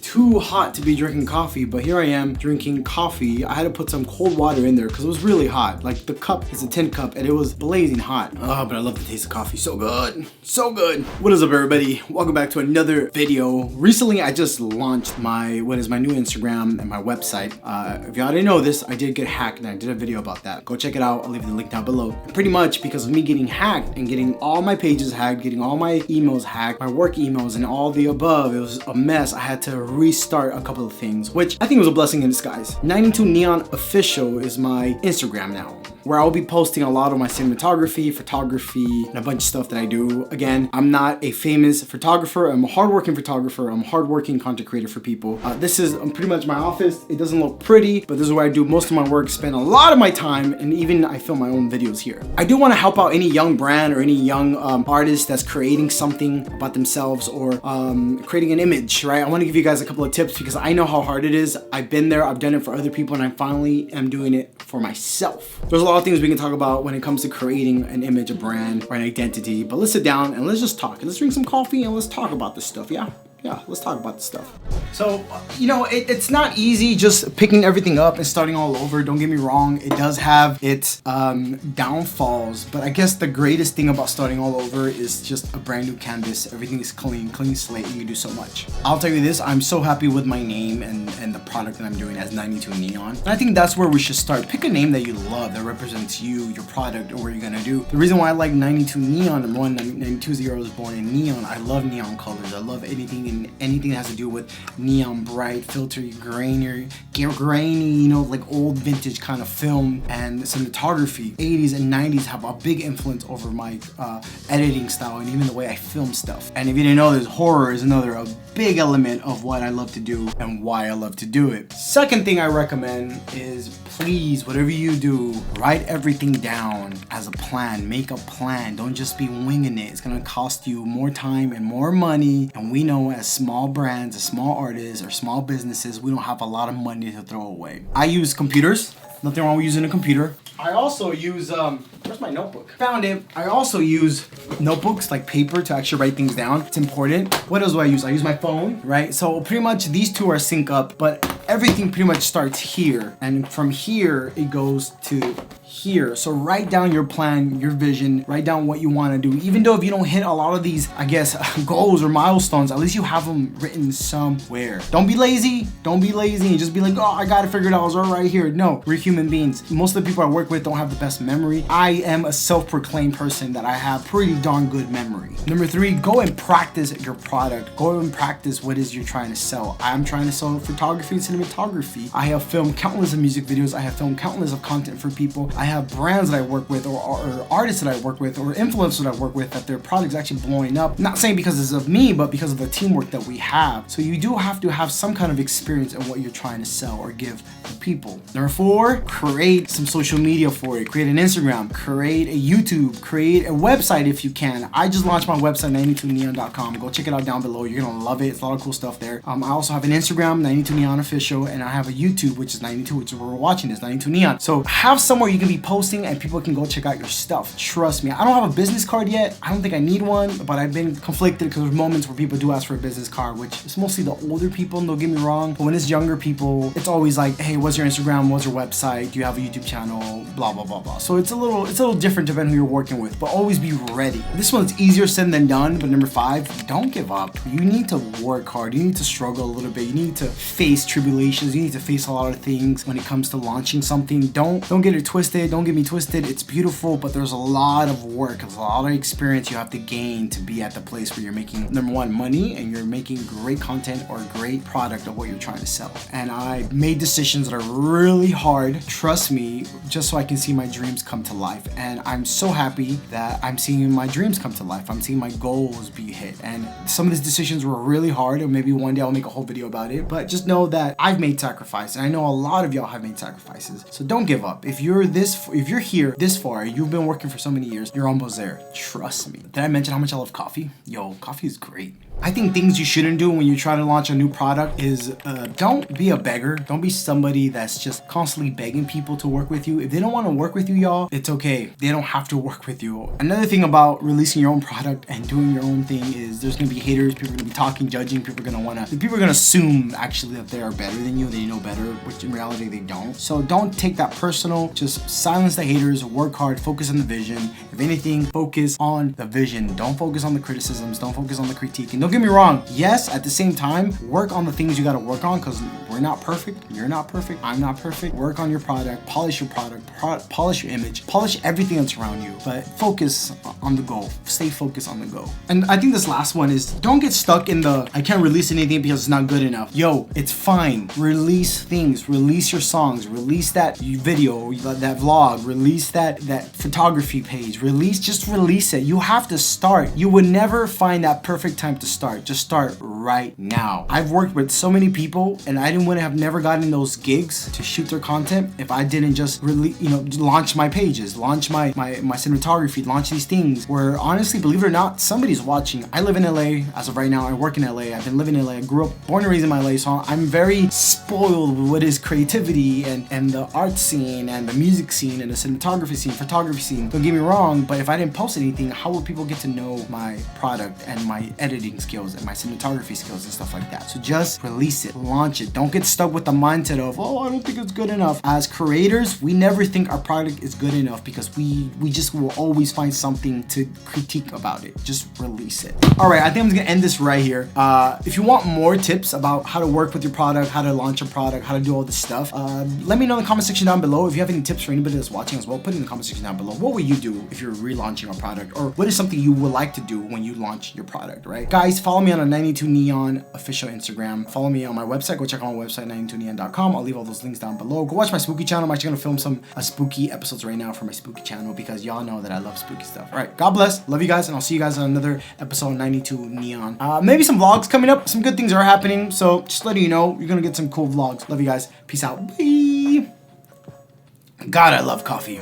Too hot to be drinking coffee, but here I am drinking coffee. I had to put some cold water in there because it was really hot. Like, the cup is a tin cup and it was blazing hot. Oh, but I love the taste of coffee. So good. So good. What is up, everybody? Welcome back to another video. Recently, I just launched my new Instagram and my website. If y'all didn't know this, I did get hacked and I did a video about that. Go check it out. I'll leave the link down below. And pretty much because of me getting hacked and getting all my pages hacked, getting all my emails hacked, my work emails and all the above, it was a mess. I had to restart a couple of things, which I think was a blessing in disguise. 92 Neon Official is my Instagram now, where I'll be posting a lot of my cinematography, photography, and a bunch of stuff that I do. Again, I'm not a famous photographer. I'm a hardworking photographer. I'm a hardworking content creator for people. This is pretty much my office. It doesn't look pretty, but this is where I do most of my work, spend a lot of my time, and even I film my own videos here. I do want to help out any young brand or any young artist that's creating something about themselves or creating an image, right? I want to give you guys a couple of tips because I know how hard it is. I've been there, I've done it for other people, and I finally am doing it for myself. There's a lot of things we can talk about when it comes to creating an image, a brand, or an identity, but let's sit down and let's just talk. Let's drink some coffee and let's talk about this stuff, yeah? Yeah, let's talk about this stuff. So, you know, it's not easy just picking everything up and starting all over. Don't get me wrong. It does have its downfalls, but I guess the greatest thing about starting all over is just a brand new canvas. Everything is clean slate, and you can do so much. I'll tell you this, I'm so happy with my name and the product that I'm doing as 92 Neon. And I think that's where we should start. Pick a name that you love, that represents you, your product, or what you're gonna do. The reason why I like 92 Neon, number one, 92 is the year I was born in neon. I love neon colors. I love anything that has to do with neon, bright, filtery, grainy, you know, like old vintage kind of film and cinematography. 80s and 90s have a big influence over my editing style and even the way I film stuff. And if you didn't know this, horror is a big element of what I love to do and why I love to do it. Second thing I recommend is, please, whatever you do, write everything down as a plan. Make a plan. Don't just be winging it. It's gonna cost you more time and more money, and we know as small brands, as small artists, or small businesses, we don't have a lot of money to throw away. I use computers. Nothing wrong with using a computer. I also use, where's my notebook? Found it. I also use notebooks, like paper, to actually write things down. It's important. What else do I use? I use my phone, right? So pretty much these two are sync up, but everything pretty much starts here. And from here, it goes to here. So write down your plan, your vision, write down what you want to do. Even though if you don't hit a lot of these, I guess, goals or milestones, at least you have them written somewhere. Don't be lazy. Don't be lazy and just be like, oh, I got to figure it out. It's all right here. No, we're human beings. Most of the people I work with don't have the best memory. I am a self-proclaimed person that I have pretty darn good memory. Number three, go and practice your product. Go and practice what it is you're trying to sell. I'm trying to sell photography and cinematography. I have filmed countless of music videos. I have filmed countless of content for people. I have brands that I work with or artists that I work with or influencers that I work with that their products actually blowing up. Not saying because it's of me, but because of the teamwork that we have. So you do have to have some kind of experience in what you're trying to sell or give to people. Number four, create some social media for it. Create an Instagram, create a YouTube, create a website if you can. I just launched my website, 92neon.com. Go check it out down below. You're gonna love it. It's a lot of cool stuff there. I also have an Instagram, 92 Neon Official, and I have a YouTube, which is 92, which is where we're watching this, 92 Neon. So have somewhere you can be posting and people can go check out your stuff. Trust me. I don't have a business card yet. I don't think I need one, but I've been conflicted because there's moments where people do ask for a business card, which is mostly the older people, don't get me wrong. But when it's younger people, it's always like, hey, what's your Instagram? What's your website? Do you have a YouTube channel? Blah, blah, blah, blah. So it's a little different depending who you're working with, but always be ready. This one's easier said than done, but number five, don't give up. You need to work hard. You need to struggle a little bit. You need to face tribulations. You need to face a lot of things when it comes to launching something. Don't get it twisted. Don't get me twisted. It's beautiful, but there's a lot of work. There's a lot of experience you have to gain to be at the place where you're making, number one, money, and you're making great content or a great product of what you're trying to sell. And I made decisions that are really hard, trust me, just so I can see my dreams come to life. And I'm so happy that I'm seeing my dreams come to life. I'm seeing my goals be hit. And some of these decisions were really hard, and maybe one day I'll make a whole video about it. But just know that I've made sacrifices, and I know a lot of y'all have made sacrifices. So don't give up. If you're here this far, you've been working for so many years, you're almost there. Trust me. Did I mention how much I love coffee? Yo, coffee is great. I think things you shouldn't do when you try to launch a new product is don't be a beggar. Don't be somebody that's just constantly begging people to work with you. If they don't want to work with you, y'all, it's okay. They don't have to work with you. Another thing about releasing your own product and doing your own thing is there's gonna be haters. People are gonna be talking, judging. People are gonna assume actually that they are better than you. They know better, which in reality they don't. So don't take that personal. Just silence the haters. Work hard. Focus on the vision. If anything, focus on the vision. Don't focus on the criticisms. Don't focus on the critique. And don't get me wrong. Yes, at the same time, work on the things you gotta work on because we're not perfect. You're not perfect. I'm not perfect. Work on your product. Polish your product. Polish your image. Polish everything that's around you. But focus on the goal. Stay focused on the goal. And I think this last one is don't get stuck in the I can't release anything because it's not good enough. Yo, it's fine. Release things. Release your songs. Release that video, that vlog. Release that photography page. Just release it. You have to start. You would never find that perfect time to start. Just start right now. I've worked with so many people and I would have never gotten those gigs to shoot their content if I didn't just really, launch my pages, launch my cinematography, launch these things where honestly, believe it or not, somebody's watching. I live in LA as of right now. I work in LA. I've been living in LA. I grew up, born and raised in LA, so I'm very spoiled with what is creativity and the art scene and the music scene and the cinematography scene, photography scene. Don't get me wrong, but if I didn't post anything, how would people get to know my product and my editing skills and my cinematography skills and stuff like that? So just release it, launch it. Don't get stuck with the mindset of, oh, I don't think it's good enough. As creators, we never think our product is good enough because we just will always find something to critique about it. Just release it. All right, I think I'm gonna end this right here. If you want more tips about how to work with your product, how to launch a product, how to do all this stuff, let me know in the comment section down below. If you have any tips for anybody that's watching as well, put it in the comment section down below. What would you do if you're relaunching a product, or what is something you would like to do when you launch your product, right? Guys, follow me on a 92 Neon official Instagram. Follow me on my website. Go check out my website, 92neon.com. I'll leave all those links down below. Go watch my spooky channel. I'm actually gonna film some spooky episodes right now for my spooky channel because y'all know that I love spooky stuff. All right, God bless. Love you guys, and I'll see you guys on another episode of 92 Neon. Maybe some vlogs coming up. Some good things are happening, so just letting you know, you're gonna get some cool vlogs. Love you guys. Peace out. Bye. God, I love coffee.